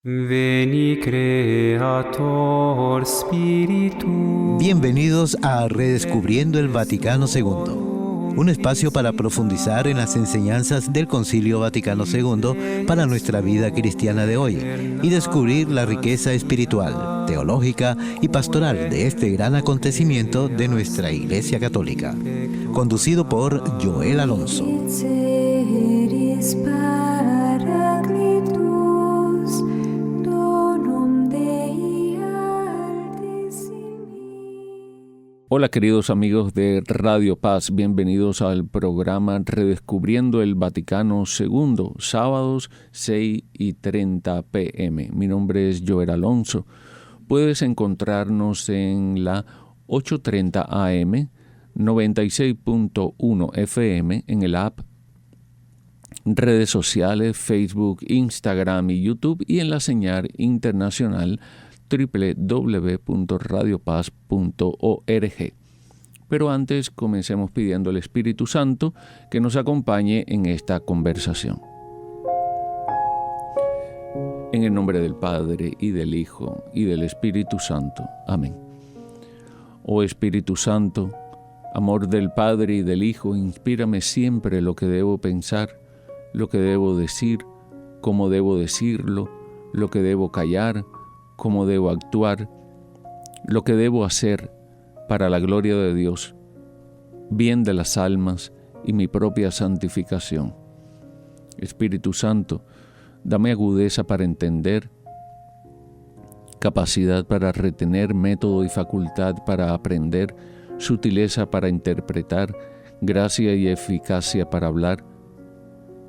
Veni Creator Spiritus. Bienvenidos a Redescubriendo el Vaticano II, un espacio para profundizar en las enseñanzas del Concilio Vaticano II para nuestra vida cristiana de hoy y descubrir la riqueza espiritual, teológica y pastoral de este gran acontecimiento de nuestra Iglesia Católica. Conducido por Joel Alonso. Hola queridos amigos de Radio Paz, bienvenidos al programa Redescubriendo el Vaticano II, sábados 6:30 p.m. Mi nombre es Joel Alonso. Puedes encontrarnos en la 8:30 a.m., 96.1 FM en el app, redes sociales, Facebook, Instagram y YouTube, y en la señal internacional www.radiopaz.org. Pero antes comencemos pidiendo al Espíritu Santo que nos acompañe en esta conversación. En el nombre del Padre, y del Hijo, y del Espíritu Santo. Amén. Oh Espíritu Santo, amor del Padre y del Hijo, inspírame siempre lo que debo pensar, lo que debo decir, cómo debo decirlo, lo que debo callar, cómo debo actuar, lo que debo hacer para la gloria de Dios, bien de las almas y mi propia santificación. Espíritu Santo, dame agudeza para entender, capacidad para retener, método y facultad para aprender, sutileza para interpretar, gracia y eficacia para hablar.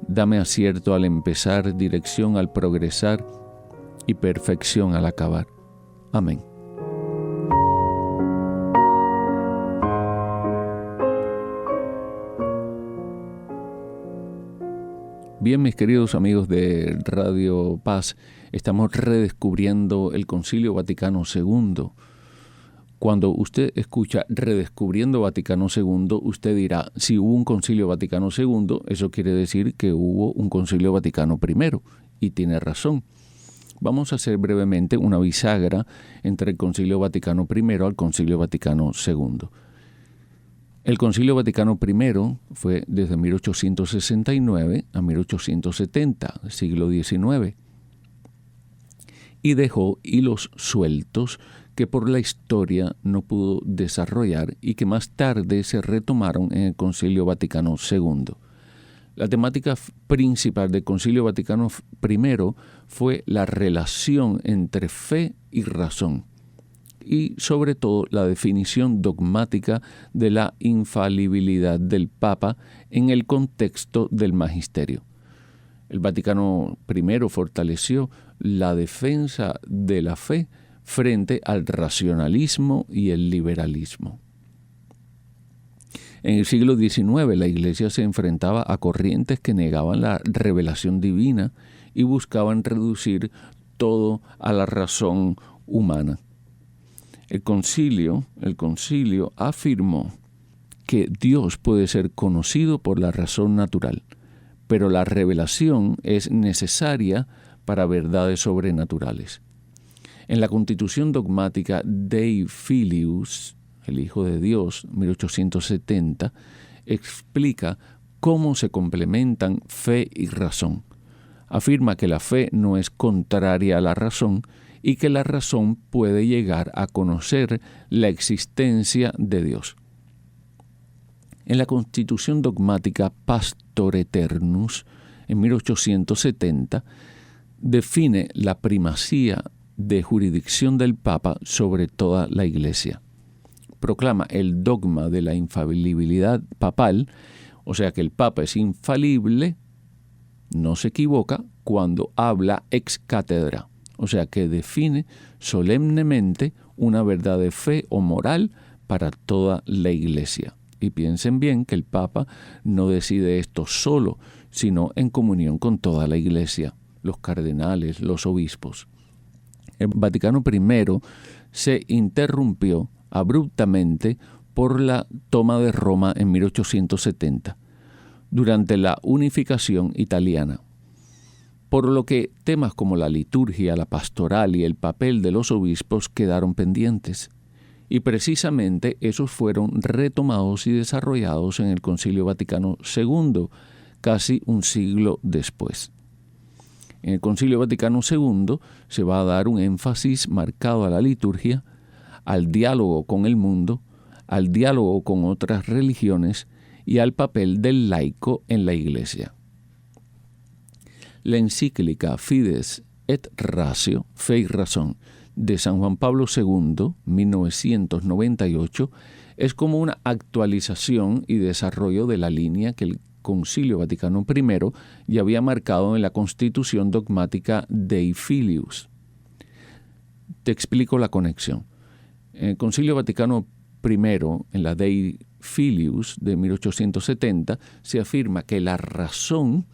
Dame acierto al empezar, dirección al progresar y perfección al acabar. Amén. Bien, mis queridos amigos de Radio Paz, estamos redescubriendo el Concilio Vaticano II. Cuando usted escucha Redescubriendo Vaticano II, usted dirá, si hubo un Concilio Vaticano II, eso quiere decir que hubo un Concilio Vaticano I, y tiene razón. Vamos a hacer brevemente una bisagra entre el Concilio Vaticano I al Concilio Vaticano II. El Concilio Vaticano I fue desde 1869 a 1870, siglo XIX, y dejó hilos sueltos que por la historia no pudo desarrollar y que más tarde se retomaron en el Concilio Vaticano II. La temática principal del Concilio Vaticano I fue la relación entre fe y razón y, sobre todo, la definición dogmática de la infalibilidad del Papa en el contexto del magisterio. El Vaticano I fortaleció la defensa de la fe frente al racionalismo y el liberalismo. En el siglo XIX, la Iglesia se enfrentaba a corrientes que negaban la revelación divina y buscaban reducir todo a la razón humana. El concilio afirmó que Dios puede ser conocido por la razón natural, pero la revelación es necesaria para verdades sobrenaturales. En la Constitución dogmática Dei Filius, el Hijo de Dios, 1870, explica cómo se complementan fe y razón. Afirma que la fe no es contraria a la razón y que la razón puede llegar a conocer la existencia de Dios. En la Constitución dogmática Pastor Eternus, en 1870, define la primacía de jurisdicción del Papa sobre toda la Iglesia. Proclama el dogma de la infalibilidad papal, o sea que el Papa es infalible, no se equivoca cuando habla ex cátedra, o sea que define solemnemente una verdad de fe o moral para toda la Iglesia. Y piensen bien que el Papa no decide esto solo, sino en comunión con toda la Iglesia, los cardenales, los obispos. El Vaticano I se interrumpió abruptamente por la toma de Roma en 1870, durante la unificación italiana. por lo que temas como la liturgia, la pastoral y el papel de los obispos quedaron pendientes. Y precisamente esos fueron retomados y desarrollados en el Concilio Vaticano II, casi un siglo después. En el Concilio Vaticano II se va a dar un énfasis marcado a la liturgia, al diálogo con el mundo, al diálogo con otras religiones y al papel del laico en la Iglesia. La encíclica Fides et Ratio, Fe y Razón, de San Juan Pablo II, 1998, es como una actualización y desarrollo de la línea que el Concilio Vaticano I ya había marcado en la Constitución Dogmática Dei Filius. Te explico la conexión. En el Concilio Vaticano I, en la Dei Filius de 1870, se afirma que la razón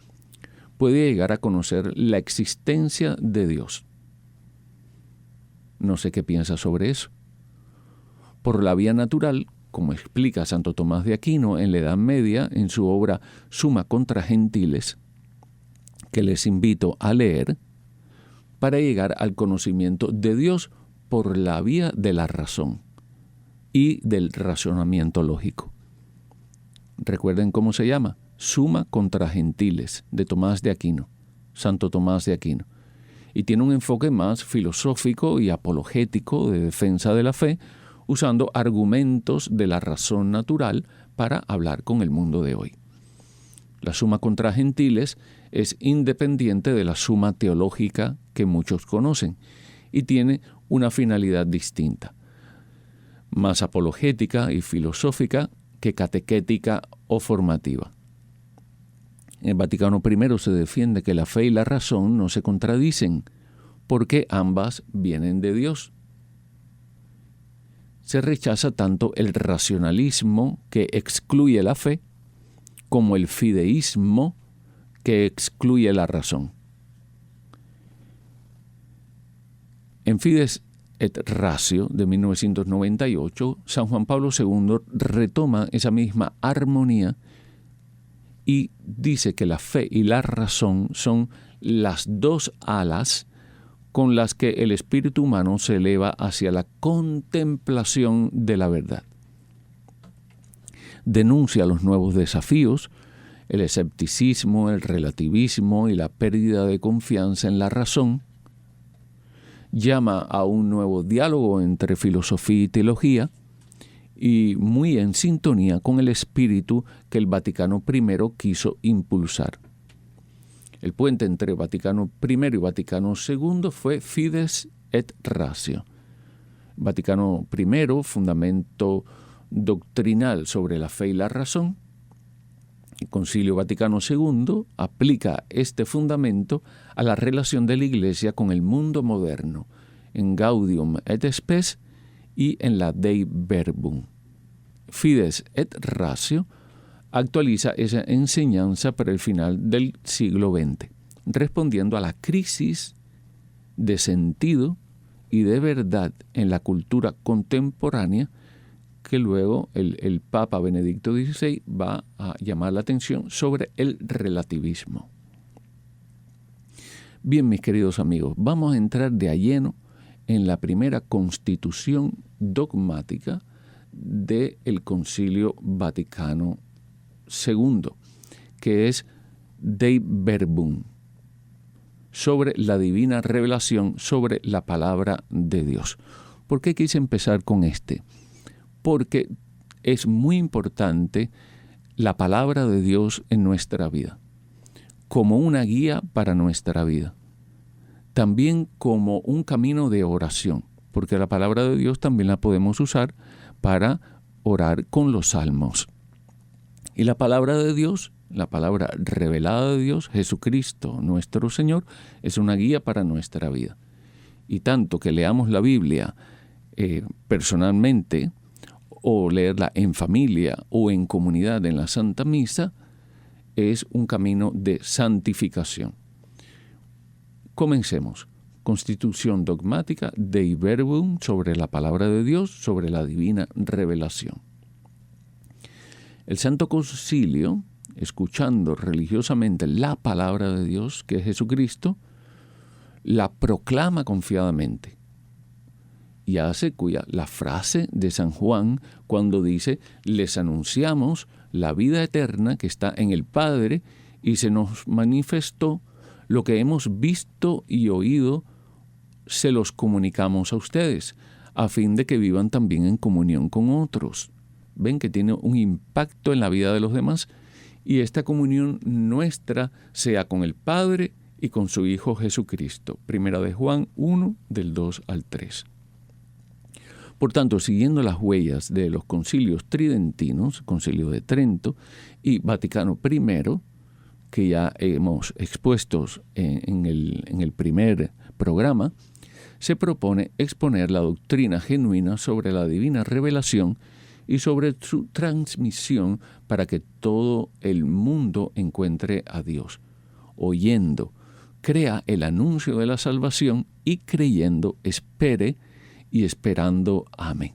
puede llegar a conocer la existencia de Dios. No sé qué piensas sobre eso. Por la vía natural, como explica Santo Tomás de Aquino en la Edad Media en su obra Summa contra Gentiles, que les invito a leer, para llegar al conocimiento de Dios por la vía de la razón y del razonamiento lógico. Recuerden cómo se llama, Summa contra Gentiles, de Tomás de Aquino, Santo Tomás de Aquino. Y tiene un enfoque más filosófico y apologético de defensa de la fe, usando argumentos de la razón natural para hablar con el mundo de hoy. La Summa contra Gentiles es independiente de la Summa teológica que muchos conocen y tiene una finalidad distinta, más apologética y filosófica que catequética o formativa. En el Vaticano I se defiende que la fe y la razón no se contradicen, porque ambas vienen de Dios. Se rechaza tanto el racionalismo que excluye la fe, como el fideísmo que excluye la razón. En Fides et Ratio de 1998, San Juan Pablo II retoma esa misma armonía y dice que la fe y la razón son las dos alas con las que el espíritu humano se eleva hacia la contemplación de la verdad. Denuncia los nuevos desafíos, el escepticismo, el relativismo y la pérdida de confianza en la razón. Llama a un nuevo diálogo entre filosofía y teología, y muy en sintonía con el espíritu que el Vaticano I quiso impulsar. El puente entre Vaticano I y Vaticano II fue Fides et Ratio. Vaticano I, fundamento doctrinal sobre la fe y la razón. El Concilio Vaticano II aplica este fundamento a la relación de la Iglesia con el mundo moderno, en Gaudium et Spes y en la Dei Verbum. Fides et Ratio actualiza esa enseñanza para el final del siglo XX, respondiendo a la crisis de sentido y de verdad en la cultura contemporánea que luego el Papa Benedicto XVI va a llamar la atención sobre el relativismo. Bien, mis queridos amigos, vamos a entrar de a lleno en la primera constitución dogmática del Concilio Vaticano II, que es Dei Verbum, sobre la divina revelación sobre la palabra de Dios. ¿Por qué quise empezar con este? Porque es muy importante la palabra de Dios en nuestra vida, como una guía para nuestra vida, también como un camino de oración, porque la palabra de Dios también la podemos usar para orar con los salmos. Y la palabra de Dios, la palabra revelada de Dios, Jesucristo nuestro Señor, es una guía para nuestra vida. Y tanto que leamos la Biblia personalmente, o leerla en familia o en comunidad en la Santa Misa, es un camino de santificación. Comencemos. Constitución dogmática Dei Verbum, sobre la palabra de Dios, sobre la divina revelación. El Santo Concilio escuchando religiosamente la palabra de Dios, que es Jesucristo, la proclama confiadamente. Y hace la frase de San Juan cuando dice: les anunciamos la vida eterna que está en el Padre y se nos manifestó, lo que hemos visto y oído se los comunicamos a ustedes, a fin de que vivan también en comunión con otros. Ven que tiene un impacto en la vida de los demás, y esta comunión nuestra sea con el Padre y con su Hijo Jesucristo. Primera de Juan 1, del 2 al 3. Por tanto, siguiendo las huellas de los concilios tridentinos, Concilio de Trento y Vaticano I, que ya hemos expuesto en el primer programa, se propone exponer la doctrina genuina sobre la divina revelación y sobre su transmisión para que todo el mundo encuentre a Dios, oyendo, crea el anuncio de la salvación y creyendo, espere y esperando ame.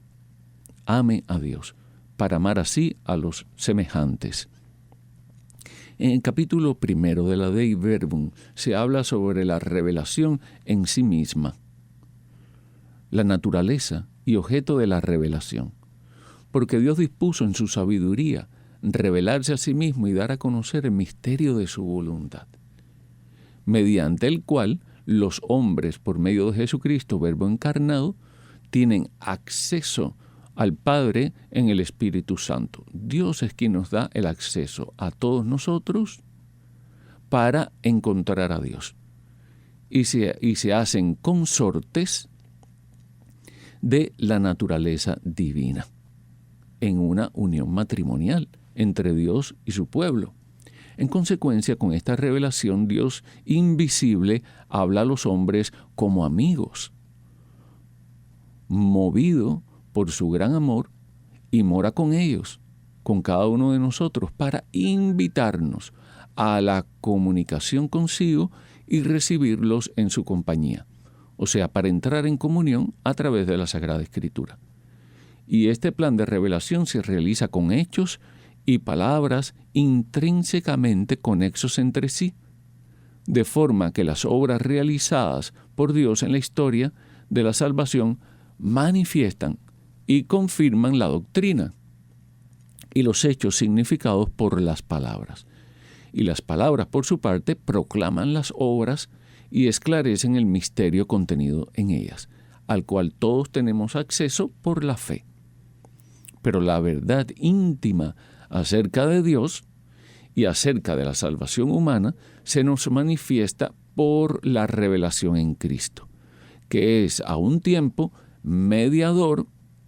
Ame a Dios, para amar así a los semejantes. En el capítulo 1 de la Dei Verbum se habla sobre la revelación en sí misma, la naturaleza y objeto de la revelación, porque Dios dispuso en su sabiduría revelarse a sí mismo y dar a conocer el misterio de su voluntad, mediante el cual los hombres, por medio de Jesucristo, Verbo encarnado, tienen acceso al Padre en el Espíritu Santo. Dios es quien nos da el acceso a todos nosotros para encontrar a Dios. Y se hacen consortes de la naturaleza divina en una unión matrimonial entre Dios y su pueblo. En consecuencia, con esta revelación, Dios invisible habla a los hombres como amigos, movido por su gran amor, y mora con ellos, con cada uno de nosotros, para invitarnos a la comunicación consigo y recibirlos en su compañía, o sea, para entrar en comunión a través de la Sagrada Escritura. Y este plan de revelación se realiza con hechos y palabras intrínsecamente conexos entre sí, de forma que las obras realizadas por Dios en la historia de la salvación manifiestan y confirman la doctrina y los hechos significados por las palabras. Y las palabras, por su parte, proclaman las obras y esclarecen el misterio contenido en ellas, al cual todos tenemos acceso por la fe. Pero la verdad íntima acerca de Dios y acerca de la salvación humana se nos manifiesta por la revelación en Cristo, que es a un tiempo mediador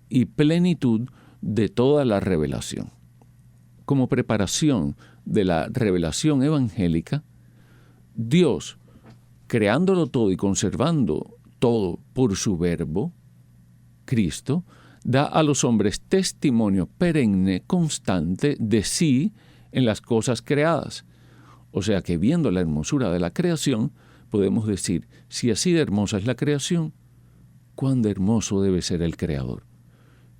y plenitud de toda la revelación. Como preparación de la revelación evangélica, Dios, creándolo todo y conservando todo por su Verbo, Cristo, da a los hombres testimonio perenne, constante de sí en las cosas creadas. O sea que viendo la hermosura de la creación, podemos decir, si así de hermosa es la creación, cuán hermoso debe ser el Creador.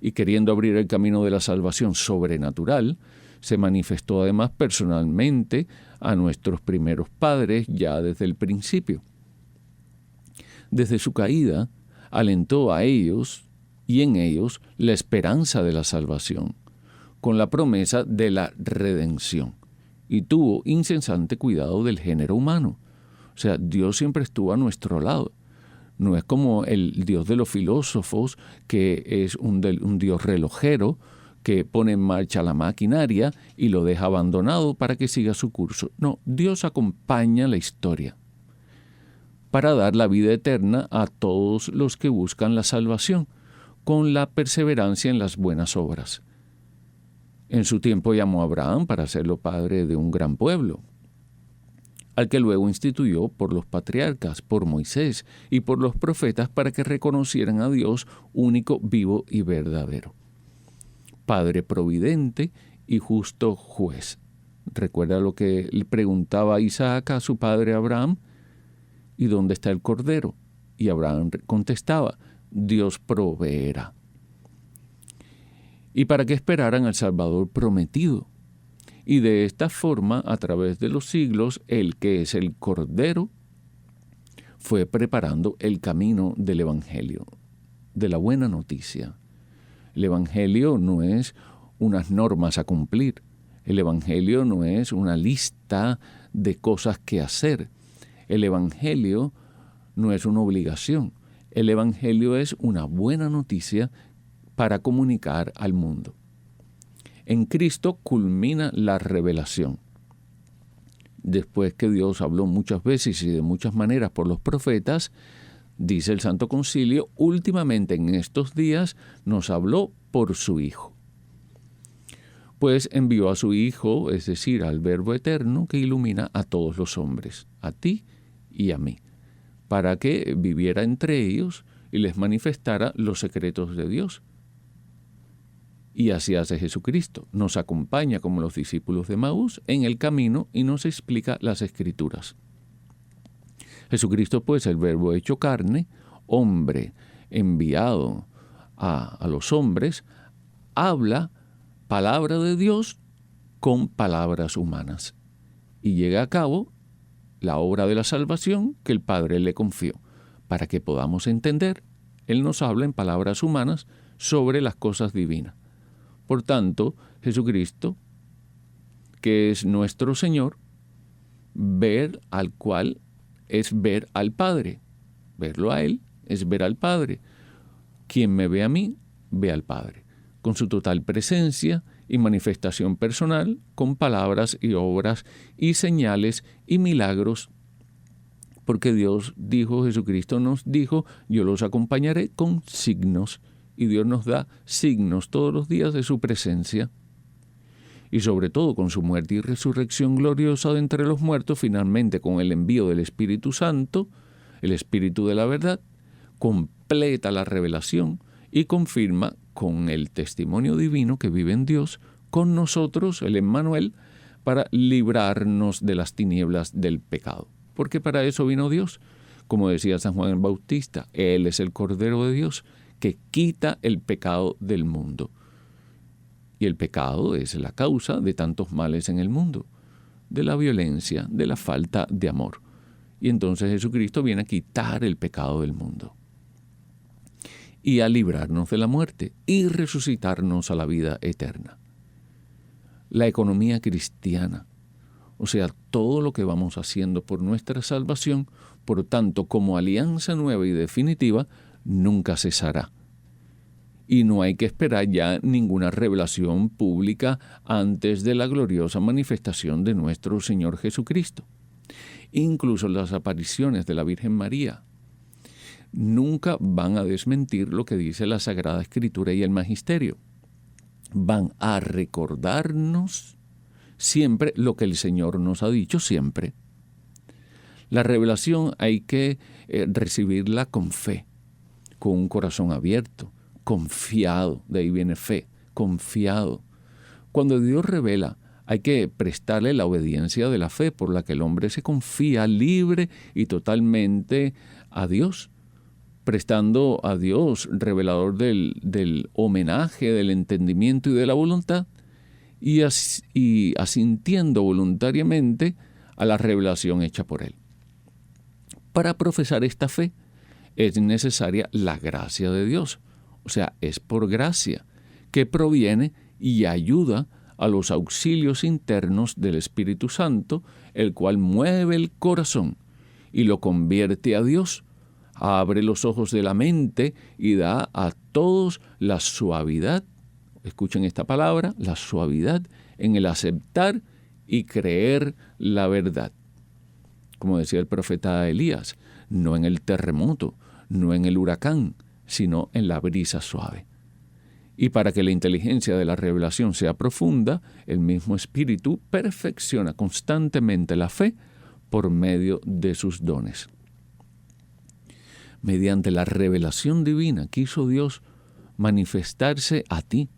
Y queriendo abrir el camino de la salvación sobrenatural, se manifestó además personalmente a nuestros primeros padres ya desde el principio. Desde su caída, alentó a ellos y en ellos la esperanza de la salvación, con la promesa de la redención, y tuvo incesante cuidado del género humano. O sea, Dios siempre estuvo a nuestro lado. No es como el Dios de los filósofos, que es un Dios relojero, que pone en marcha la maquinaria y lo deja abandonado para que siga su curso. No, Dios acompaña la historia para dar la vida eterna a todos los que buscan la salvación, con la perseverancia en las buenas obras. En su tiempo llamó a Abraham para hacerlo padre de un gran pueblo, al que luego instituyó por los patriarcas, por Moisés y por los profetas para que reconocieran a Dios único, vivo y verdadero. Padre providente y justo juez. ¿Recuerda lo que le preguntaba Isaac a su padre Abraham? ¿Y dónde está el cordero? Y Abraham contestaba, Dios proveerá. Y para que esperaran al Salvador prometido. Y de esta forma, a través de los siglos, el que es el Cordero fue preparando el camino del Evangelio, de la buena noticia. El Evangelio no es unas normas a cumplir. El Evangelio no es una lista de cosas que hacer. El Evangelio no es una obligación. El Evangelio es una buena noticia para comunicar al mundo. En Cristo culmina la revelación. Después que Dios habló muchas veces y de muchas maneras por los profetas, dice el Santo Concilio, últimamente en estos días nos habló por su Hijo. Pues envió a su Hijo, es decir, al Verbo Eterno que ilumina a todos los hombres, a ti y a mí, para que viviera entre ellos y les manifestara los secretos de Dios. Y así hace Jesucristo. Nos acompaña como los discípulos de Maús en el camino y nos explica las Escrituras. Jesucristo, pues, el Verbo hecho carne, hombre enviado a los hombres, habla palabra de Dios con palabras humanas y llega a cabo la obra de la salvación que el Padre le confió. Para que podamos entender, Él nos habla en palabras humanas sobre las cosas divinas. Por tanto, Jesucristo, que es nuestro Señor, ver al cual es ver al Padre. Verlo a Él es ver al Padre. Quien me ve a mí, ve al Padre. Con su total presencia y manifestación personal, con palabras y obras y señales y milagros, porque Dios dijo, Jesucristo nos dijo, yo los acompañaré con signos. Y Dios nos da signos todos los días de su presencia. Y sobre todo con su muerte y resurrección gloriosa de entre los muertos, finalmente con el envío del Espíritu Santo, el Espíritu de la verdad, completa la revelación y confirma con el testimonio divino que vive en Dios, con nosotros, el Emmanuel, para librarnos de las tinieblas del pecado. Porque para eso vino Dios. Como decía San Juan el Bautista, Él es el Cordero de Dios, que quita el pecado del mundo. Y el pecado es la causa de tantos males en el mundo, de la violencia, de la falta de amor. Y entonces Jesucristo viene a quitar el pecado del mundo y a librarnos de la muerte y resucitarnos a la vida eterna. La economía cristiana, o sea, todo lo que vamos haciendo por nuestra salvación, por tanto, como alianza nueva y definitiva, nunca cesará. Y no hay que esperar ya ninguna revelación pública antes de la gloriosa manifestación de nuestro Señor Jesucristo. Incluso las apariciones de la Virgen María nunca van a desmentir lo que dice la Sagrada Escritura y el Magisterio. Van a recordarnos siempre lo que el Señor nos ha dicho siempre. La revelación hay que recibirla con fe, con un corazón abierto, confiado, de ahí viene fe, confiado. Cuando Dios revela, hay que prestarle la obediencia de la fe por la que el hombre se confía libre y totalmente a Dios, prestando a Dios, revelador del homenaje, del entendimiento y de la voluntad, y asintiendo voluntariamente a la revelación hecha por Él. Para profesar esta fe es necesaria la gracia de Dios. O sea, es por gracia que proviene y ayuda a los auxilios internos del Espíritu Santo, el cual mueve el corazón y lo convierte a Dios, abre los ojos de la mente y da a todos la suavidad, escuchen esta palabra, la suavidad en el aceptar y creer la verdad. Como decía el profeta Elías, no en el terremoto, no en el huracán, sino en la brisa suave. Y para que la inteligencia de la revelación sea profunda, el mismo Espíritu perfecciona constantemente la fe por medio de sus dones. Mediante la revelación divina quiso Dios manifestarse a ti,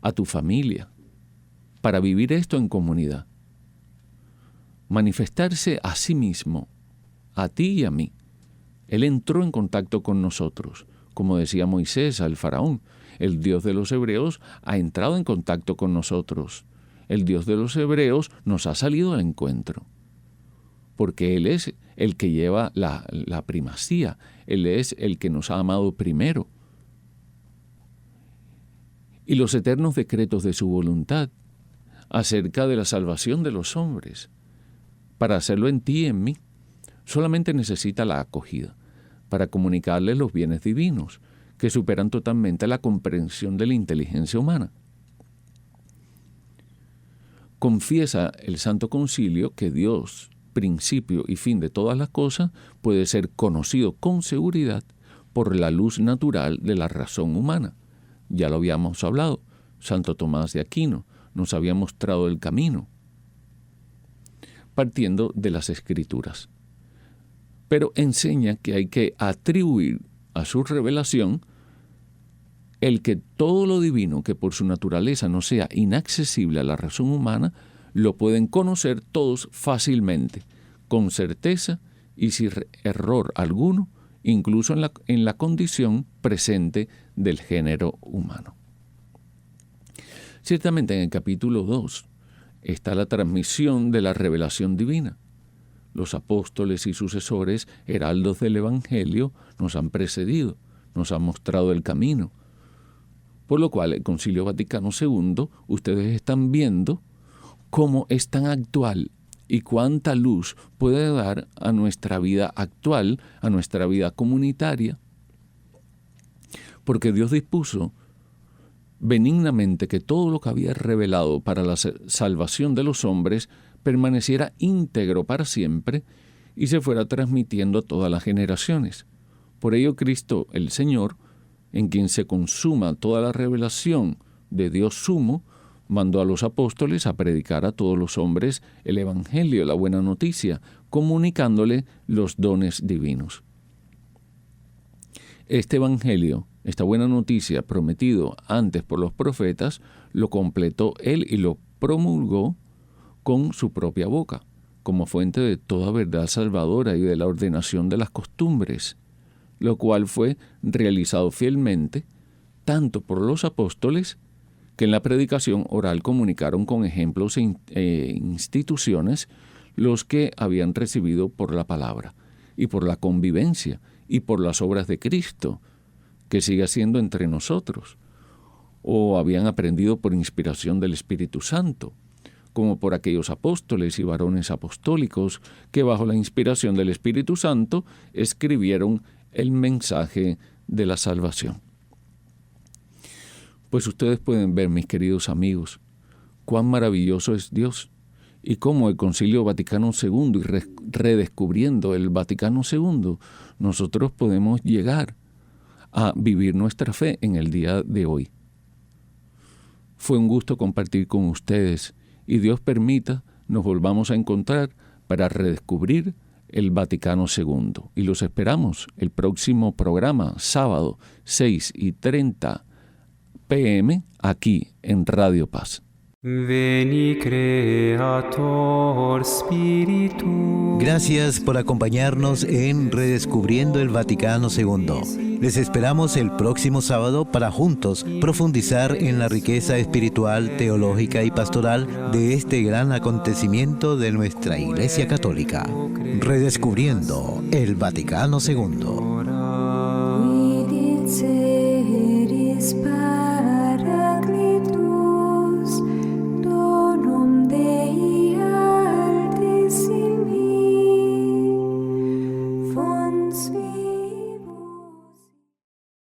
a tu familia, para vivir esto en comunidad. Manifestarse a sí mismo, a ti y a mí. Él entró en contacto con nosotros. Como decía Moisés al faraón, el Dios de los hebreos ha entrado en contacto con nosotros. el Dios de los hebreos, nos ha salido al encuentro. Porque Él es el que lleva la primacía. Él es el que nos ha amado primero. Y los eternos decretos de su voluntad acerca de la salvación de los hombres, para hacerlo en ti y en mí, solamente necesita la acogida, para comunicarle los bienes divinos, que superan totalmente la comprensión de la inteligencia humana. Confiesa el Santo Concilio que Dios, principio y fin de todas las cosas, puede ser conocido con seguridad por la luz natural de la razón humana. Ya lo habíamos hablado. Santo Tomás de Aquino nos había mostrado el camino, partiendo de las Escrituras. Pero enseña que hay que atribuir a su revelación el que todo lo divino que por su naturaleza no sea inaccesible a la razón humana, lo pueden conocer todos fácilmente, con certeza y sin error alguno, incluso en la condición presente del género humano. Ciertamente en el capítulo 2 está la transmisión de la revelación divina. Los apóstoles y sucesores, heraldos del Evangelio, nos han precedido, nos han mostrado el camino. Por lo cual el Concilio Vaticano II, ustedes están viendo cómo es tan actual y cuánta luz puede dar a nuestra vida actual, a nuestra vida comunitaria, porque Dios dispuso benignamente que todo lo que había revelado para la salvación de los hombres permaneciera íntegro para siempre y se fuera transmitiendo a todas las generaciones. Por ello Cristo, el Señor, en quien se consuma toda la revelación de Dios sumo, mandó a los apóstoles a predicar a todos los hombres el Evangelio, la buena noticia, comunicándole los dones divinos. Este Evangelio, esta buena noticia prometido antes por los profetas, lo completó Él y lo promulgó con su propia boca, como fuente de toda verdad salvadora y de la ordenación de las costumbres, lo cual fue realizado fielmente tanto por los apóstoles, que en la predicación oral comunicaron con ejemplos e instituciones los que habían recibido por la palabra, y por la convivencia, y por las obras de Cristo, que sigue siendo entre nosotros, o habían aprendido por inspiración del Espíritu Santo, como por aquellos apóstoles y varones apostólicos que bajo la inspiración del Espíritu Santo escribieron el mensaje de la salvación. Pues ustedes pueden ver, mis queridos amigos, cuán maravilloso es Dios y cómo el Concilio Vaticano II y redescubriendo el Vaticano II, nosotros podemos llegar a vivir nuestra fe en el día de hoy. Fue un gusto compartir con ustedes y Dios permita nos volvamos a encontrar para redescubrir el Vaticano II. Y los esperamos el próximo programa, sábado, 6:30 p.m., aquí en Radio Paz. Veni Creator Spiritus. Gracias por acompañarnos en Redescubriendo el Vaticano II. Les esperamos el próximo sábado para juntos profundizar en la riqueza espiritual, teológica y pastoral de este gran acontecimiento de nuestra Iglesia Católica. Redescubriendo el Vaticano II.